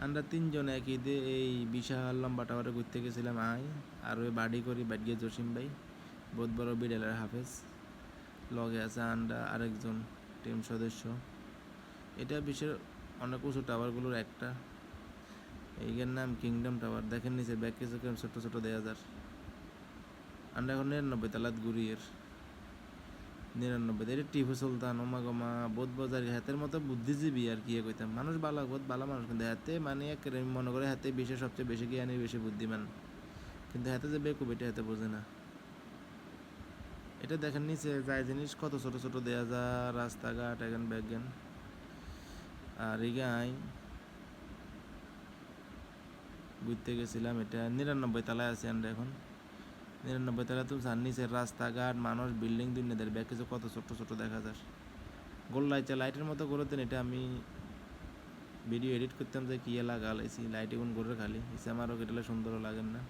আমরা তিনজন একই দিয়ে এই বিশাল লম্বা টাওয়ারে ঘুরতে গেছিলাম। আর ওই বাড়ি করি বাড়িয়ে জসিম ভাই, বহুত বড় বিড়ালের হাফেজ, লগে আছে আন্ডা আরেকজন টিম সদস্য। এটা বিশ্বের অনেক উঁচু টাওয়ারগুলোর একটা। এইটার নাম কিংডম টাওয়ার। দেখেন নিচে ব্যাগ কিছু কেমন ছোট ছোট দেয়া যার। আমরা এখন 99 তালাত ঘুরি এর 99। এটা টিপু সুলতান, ওমা গোমা বোধ বাজার হাতের মতো বুদ্ধিজীবী আর কি কইতাম। মানুষ বালা, বহুত বালা মানুষ, কিন্তু হাতে মানে মনে করে হাতে বিশ্বের সবচেয়ে বেশি জ্ঞানী, বেশি বুদ্ধিমান, কিন্তু হাতে যে বেকুব এটা হাতে বোঝে না। এটা দেখেন নিচে যায় জিনিস কত ছোট ছোট দেয়া যায়, রাস্তাঘাট এখন ব্যাগেন। আর এগাই ঘুরতে গেছিলাম, এটা 99 তালায় আছি আমরা এখন। 99 তালা তো যার নিচে রাস্তাঘাট, মানুষ, বিল্ডিং, দুনিয়াদের ব্যাগ কিছু কত ছোট ছোট দেখা যায়। গোল লাইটের মতো করে দেন। এটা আমি ভিডিও এডিট করতাম যে কি লাগালাইছি, লাইট এখন করে খালি ইসে আমারও কেটে সুন্দরও লাগেন না।